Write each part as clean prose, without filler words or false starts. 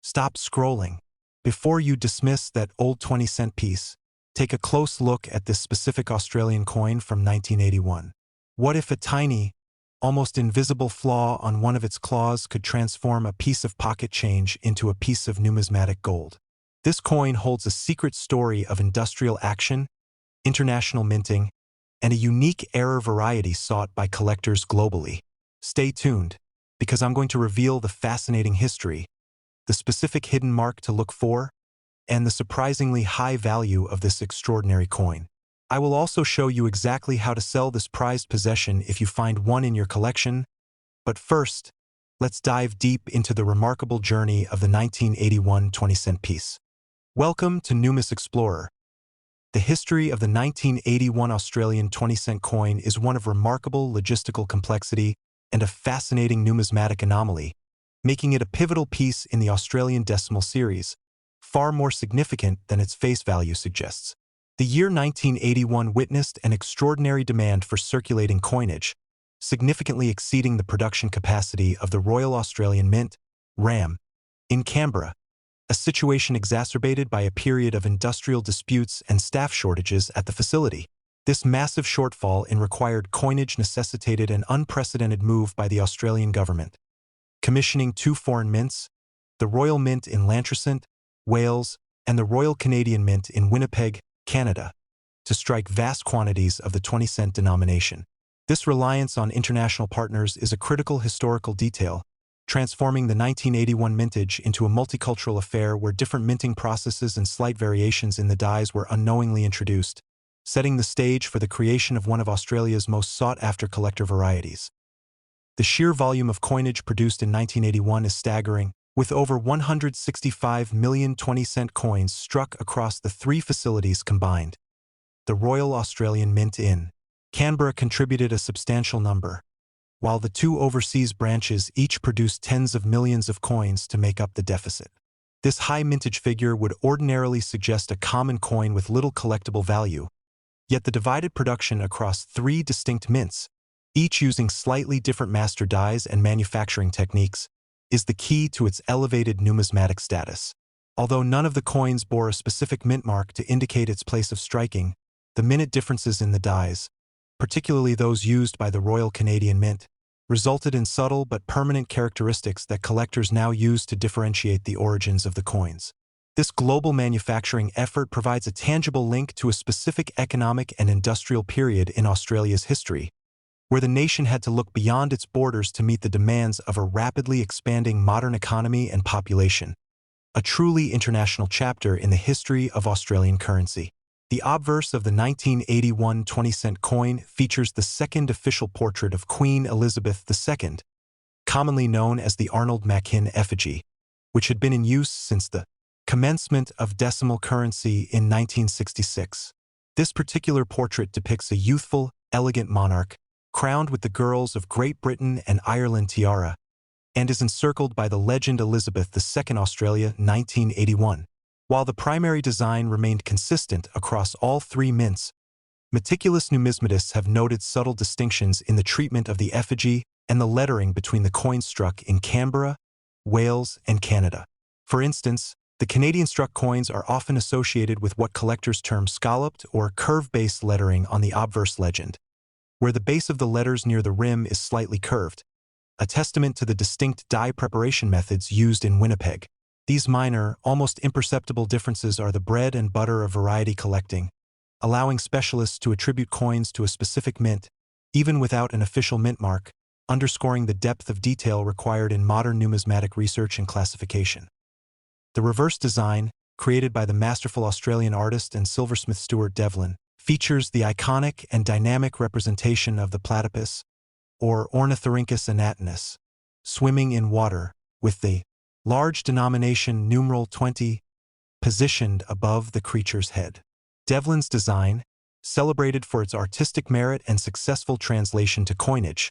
Stop scrolling. Before you dismiss that old 20-cent piece, take a close look at this specific Australian coin from 1981. What if a tiny, almost invisible flaw on one of its claws could transform a piece of pocket change into a piece of numismatic gold? This coin holds a secret story of industrial action, international minting, and a unique error variety sought by collectors globally. Stay tuned, because I'm going to reveal the fascinating history, the specific hidden mark to look for, and the surprisingly high value of this extraordinary coin. I will also show you exactly how to sell this prized possession if you find one in your collection. But first, let's dive deep into the remarkable journey of the 1981 20-cent piece. Welcome to Numis Explorer. The history of the 1981 Australian 20-cent coin is one of remarkable logistical complexity and a fascinating numismatic anomaly, making it a pivotal piece in the Australian decimal series, far more significant than its face value suggests. The year 1981 witnessed an extraordinary demand for circulating coinage, significantly exceeding the production capacity of the Royal Australian Mint, RAM, in Canberra, a situation exacerbated by a period of industrial disputes and staff shortages at the facility. This massive shortfall in required coinage necessitated an unprecedented move by the Australian government, commissioning two foreign mints, the Royal Mint in Lantricent, Wales, and the Royal Canadian Mint in Winnipeg, Canada, to strike vast quantities of the 20-cent denomination. This reliance on international partners is a critical historical detail, transforming the 1981 mintage into a multicultural affair where different minting processes and slight variations in the dies were unknowingly introduced, setting the stage for the creation of one of Australia's most sought-after collector varieties. The sheer volume of coinage produced in 1981 is staggering, with over 165 million 20-cent coins struck across the three facilities combined. The Royal Australian Mint in Canberra contributed a substantial number, while the two overseas branches each produced tens of millions of coins to make up the deficit. This high mintage figure would ordinarily suggest a common coin with little collectible value, yet the divided production across three distinct mints, each using slightly different master dies and manufacturing techniques, is the key to its elevated numismatic status. Although none of the coins bore a specific mint mark to indicate its place of striking, the minute differences in the dies, particularly those used by the Royal Canadian Mint, resulted in subtle but permanent characteristics that collectors now use to differentiate the origins of the coins. This global manufacturing effort provides a tangible link to a specific economic and industrial period in Australia's history, where the nation had to look beyond its borders to meet the demands of a rapidly expanding modern economy and population. A truly international chapter in the history of Australian currency. The obverse of the 1981 20-cent coin features the second official portrait of Queen Elizabeth II, commonly known as the Arnold Machin effigy, which had been in use since the commencement of decimal currency in 1966. This particular portrait depicts a youthful, elegant monarch, crowned with the girls of Great Britain and Ireland tiara, and is encircled by the legend Elizabeth II Australia 1981. While the primary design remained consistent across all three mints, meticulous numismatists have noted subtle distinctions in the treatment of the effigy and the lettering between the coins struck in Canberra, Wales, and Canada. For instance, the Canadian-struck coins are often associated with what collectors term scalloped or curve-based lettering on the obverse legend, where the base of the letters near the rim is slightly curved, a testament to the distinct die preparation methods used in Winnipeg. These minor, almost imperceptible differences are the bread and butter of variety collecting, allowing specialists to attribute coins to a specific mint, even without an official mint mark, underscoring the depth of detail required in modern numismatic research and classification. The reverse design, created by the masterful Australian artist and silversmith Stuart Devlin, features the iconic and dynamic representation of the platypus, or Ornithorhynchus anatinus, swimming in water, with the large denomination numeral 20 positioned above the creature's head. Devlin's design, celebrated for its artistic merit and successful translation to coinage,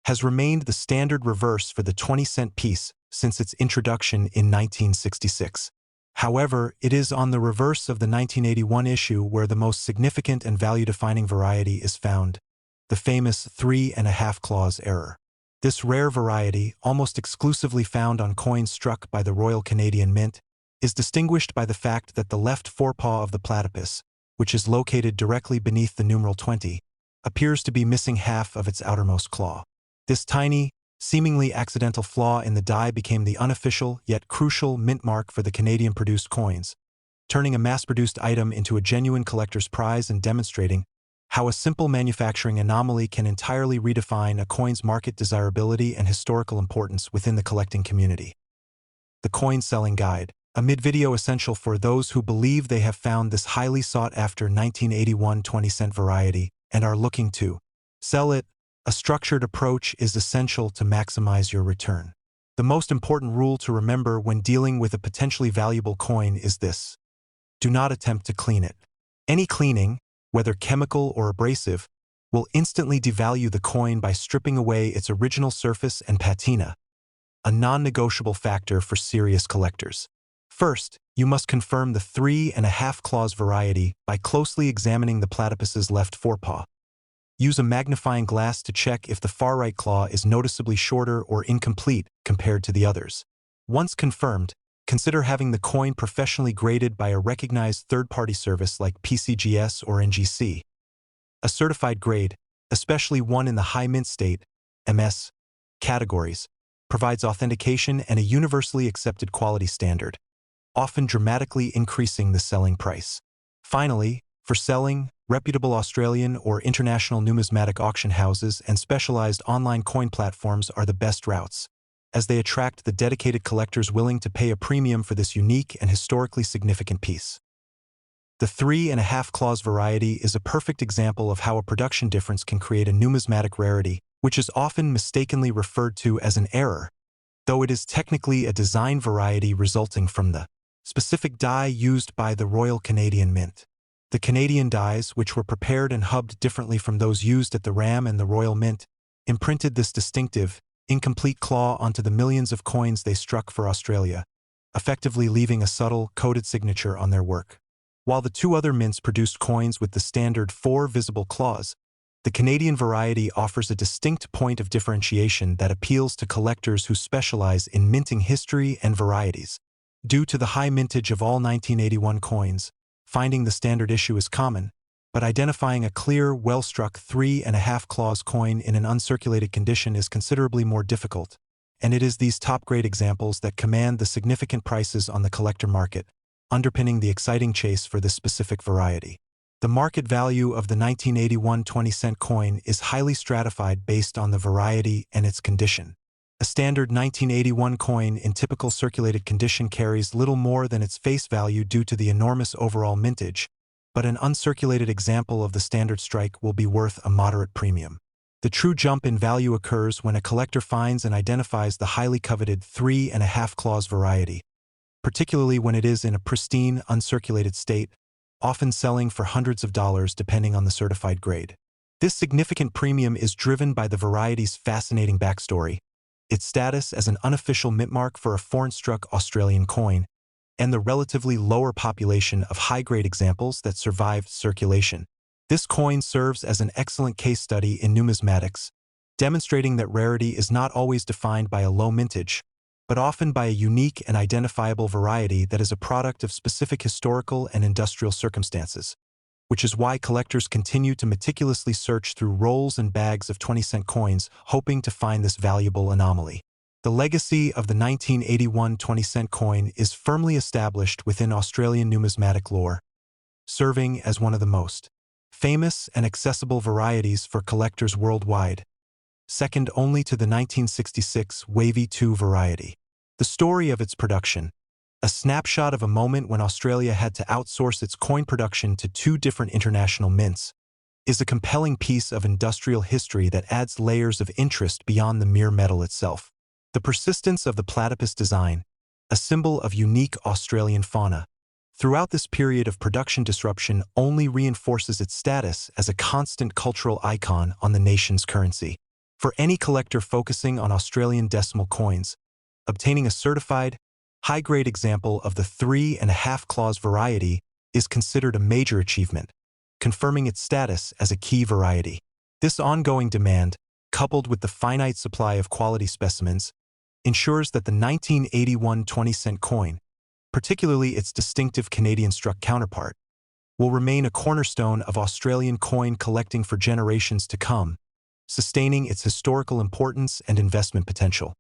has remained the standard reverse for the 20-cent piece since its introduction in 1966. However, it is on the reverse of the 1981 issue where the most significant and value-defining variety is found, the famous 3.5 claws error. This rare variety, almost exclusively found on coins struck by the Royal Canadian Mint, is distinguished by the fact that the left forepaw of the platypus, which is located directly beneath the numeral 20, appears to be missing half of its outermost claw. This tiny, seemingly accidental flaw in the die became the unofficial yet crucial mint mark for the Canadian-produced coins, turning a mass-produced item into a genuine collector's prize and demonstrating how a simple manufacturing anomaly can entirely redefine a coin's market desirability and historical importance within the collecting community. The Coin Selling Guide, a mid-video essential for those who believe they have found this highly sought-after 1981 20-cent variety and are looking to sell it. A structured approach is essential to maximize your return. The most important rule to remember when dealing with a potentially valuable coin is this: do not attempt to clean it. Any cleaning, whether chemical or abrasive, will instantly devalue the coin by stripping away its original surface and patina, a non-negotiable factor for serious collectors. First, you must confirm the 3½ claws variety by closely examining the platypus's left forepaw. Use a magnifying glass to check if the far right claw is noticeably shorter or incomplete compared to the others. Once confirmed, consider having the coin professionally graded by a recognized third-party service like PCGS or NGC. A certified grade, especially one in the high mint state, MS, categories, provides authentication and a universally accepted quality standard, often dramatically increasing the selling price. Finally, for selling, reputable Australian or international numismatic auction houses and specialized online coin platforms are the best routes, as they attract the dedicated collectors willing to pay a premium for this unique and historically significant piece. The 3½ claws variety is a perfect example of how a production difference can create a numismatic rarity, which is often mistakenly referred to as an error, though it is technically a design variety resulting from the specific die used by the Royal Canadian Mint. The Canadian dies, which were prepared and hubbed differently from those used at the RAM and the Royal Mint, imprinted this distinctive, incomplete claw onto the millions of coins they struck for Australia, effectively leaving a subtle, coded signature on their work. While the two other mints produced coins with the standard 4 visible claws, the Canadian variety offers a distinct point of differentiation that appeals to collectors who specialize in minting history and varieties. Due to the high mintage of all 1981 coins, finding the standard issue is common, but identifying a clear, well-struck 3½ claws coin in an uncirculated condition is considerably more difficult, and it is these top-grade examples that command the significant prices on the collector market, underpinning the exciting chase for this specific variety. The market value of the 1981 20-cent coin is highly stratified based on the variety and its condition. A standard 1981 coin in typical circulated condition carries little more than its face value due to the enormous overall mintage, but an uncirculated example of the standard strike will be worth a moderate premium. The true jump in value occurs when a collector finds and identifies the highly coveted 3½ claws variety, particularly when it is in a pristine, uncirculated state, often selling for hundreds of dollars depending on the certified grade. This significant premium is driven by the variety's fascinating backstory, its status as an unofficial mint mark for a foreign-struck Australian coin, and the relatively lower population of high-grade examples that survived circulation. This coin serves as an excellent case study in numismatics, demonstrating that rarity is not always defined by a low mintage, but often by a unique and identifiable variety that is a product of specific historical and industrial circumstances, which is why collectors continue to meticulously search through rolls and bags of 20-cent coins, hoping to find this valuable anomaly. The legacy of the 1981 20-cent coin is firmly established within Australian numismatic lore, serving as one of the most famous and accessible varieties for collectors worldwide, second only to the 1966 Wavy 2 variety. The story of its production, a snapshot of a moment when Australia had to outsource its coin production to 2 different international mints, is a compelling piece of industrial history that adds layers of interest beyond the mere metal itself. The persistence of the platypus design, a symbol of unique Australian fauna, throughout this period of production disruption only reinforces its status as a constant cultural icon on the nation's currency. For any collector focusing on Australian decimal coins, obtaining a certified, high-grade example of the 3½ claws variety is considered a major achievement, confirming its status as a key variety. This ongoing demand, coupled with the finite supply of quality specimens, ensures that the 1981 20-cent coin, particularly its distinctive Canadian-struck counterpart, will remain a cornerstone of Australian coin collecting for generations to come, sustaining its historical importance and investment potential.